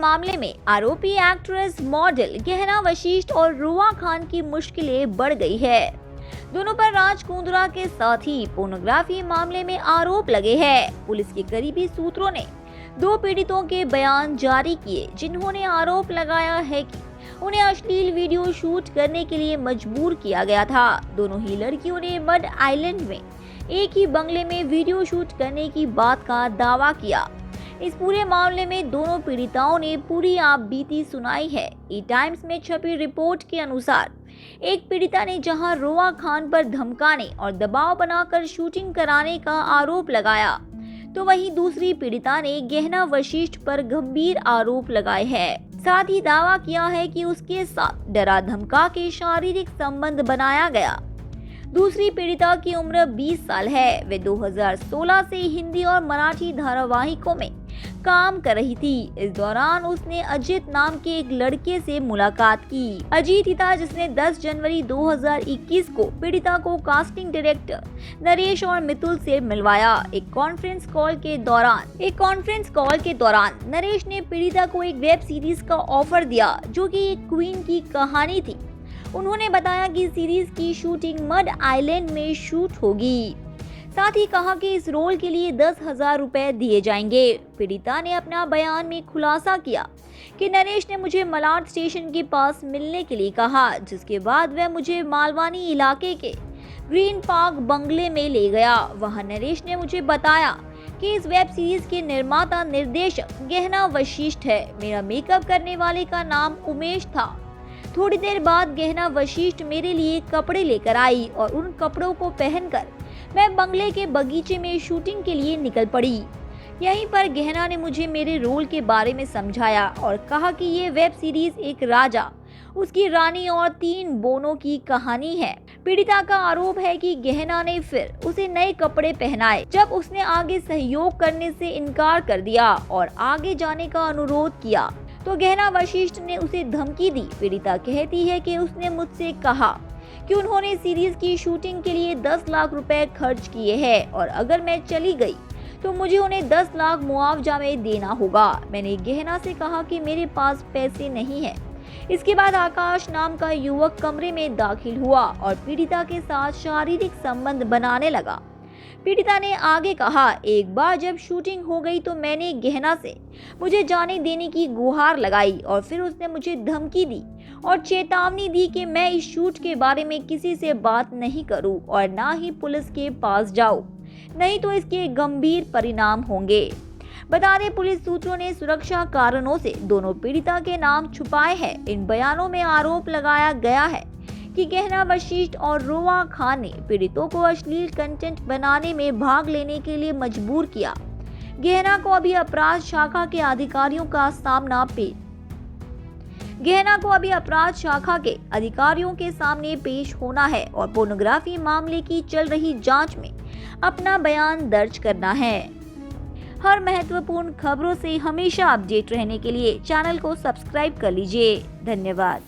मामले में आरोपी एक्ट्रेस मॉडल गहना वशिष्ठ और रुआ खान की मुश्किलें बढ़ गई है। दोनों पर राज कुंद्रा के साथ ही पोर्नोग्राफी मामले में आरोप लगे हैं। पुलिस के करीबी सूत्रों ने 2 पीड़ितों के बयान जारी किए, जिन्होंने आरोप लगाया है कि उन्हें अश्लील वीडियो शूट करने के लिए मजबूर किया गया था। दोनों ही लड़कियों ने मड आइलैंड में एक ही बंगले में वीडियो शूट करने की बात का दावा किया। इस पूरे मामले में दोनों पीड़िताओं ने पूरी आपबीती सुनाई है। ई टाइम्स में छपी रिपोर्ट के अनुसार एक पीड़िता ने जहां रुआ खान पर धमकाने और दबाव बनाकर शूटिंग कराने का आरोप लगाया, तो वहीं दूसरी पीड़िता ने गहना वशिष्ठ पर गंभीर आरोप लगाए हैं। साथ ही दावा किया है कि उसके साथ डरा धमका के शारीरिक संबंध बनाया गया। दूसरी पीड़िता की उम्र 20 साल है। वे 2016 से हिंदी और मराठी धारावाहिकों में काम कर रही थी। इस दौरान उसने अजीत नाम के एक लड़के से मुलाकात की। अजीत ही था जिसने 10 जनवरी 2021 को पीड़िता को कास्टिंग डायरेक्टर नरेश और मितुल से मिलवाया। एक कॉन्फ्रेंस कॉल के दौरान नरेश ने पीड़िता को एक वेब सीरीज का ऑफर दिया, जो कि एक क्वीन की कहानी थी। उन्होंने बताया कि सीरीज की शूटिंग मड आइलैंड में शूट होगी। साथ ही कहा कि इस रोल के लिए 10,000 रुपए दिए जाएंगे। पीड़िता ने अपना बयान में खुलासा किया कि नरेश ने मुझे मलाड स्टेशन के पास मिलने के लिए कहा, जिसके बाद वह मुझे मालवानी इलाके के ग्रीन पार्क बंगले में ले गया। वहां नरेश ने मुझे बताया कि इस वेब सीरीज के निर्माता निर्देशक गहना वशिष्ठ है। मेरा मेकअप करने वाले का नाम उमेश था। थोड़ी देर बाद गहना वशिष्ठ मेरे लिए कपड़े लेकर आई और उन कपड़ों को पहनकर मैं बंगले के बगीचे में शूटिंग के लिए निकल पड़ी। यहीं पर गहना ने मुझे मेरे रोल के बारे में समझाया और कहा कि ये वेब सीरीज एक राजा, उसकी रानी और 3 बोनों की कहानी है। पीड़िता का आरोप है कि गहना ने फिर उसे नए कपड़े पहनाए जब उसने आगे सहयोग करने से इनकार कर दिया और आगे जाने का अनुरोध किया, तो गहना वशिष्ठ ने उसे धमकी दी। पीड़िता कहती है कि उसने मुझसे कहा कि उन्होंने सीरीज की शूटिंग के लिए 10 लाख रुपए खर्च किए हैं और अगर मैं चली गई तो मुझे उन्हें 10 लाख मुआवजा में देना होगा। मैंने गहना से कहा कि मेरे पास पैसे नहीं है। इसके बाद आकाश नाम का युवक कमरे में दाखिल हुआ और पीड़िता के साथ शारीरिक संबंध बनाने लगा। पीड़िता ने आगे कहा, एक बार जब शूटिंग हो गई तो मैंने गहना से मुझे जाने देने की गुहार लगाई और फिर उसने मुझे धमकी दी और चेतावनी दी कि मैं इस शूट के बारे में किसी से बात नहीं करूं और ना ही पुलिस के पास जाऊं, नहीं तो इसके गंभीर परिणाम होंगे। बता दें, पुलिस सूत्रों ने सुरक्षा कारणों से दोनों पीड़िता के नाम छुपाए हैं। इन बयानों में आरोप लगाया गया है कि गहना वशिष्ठ और रुआ खान ने पीड़ितों को अश्लील कंटेंट बनाने में भाग लेने के लिए मजबूर किया। गहना को अभी अपराध शाखा के अधिकारियों के सामने पेश होना है और पोर्नोग्राफी मामले की चल रही जांच में अपना बयान दर्ज करना है। हर महत्वपूर्ण खबरों से हमेशा अपडेट रहने के लिए चैनल को सब्सक्राइब कर लीजिए। धन्यवाद।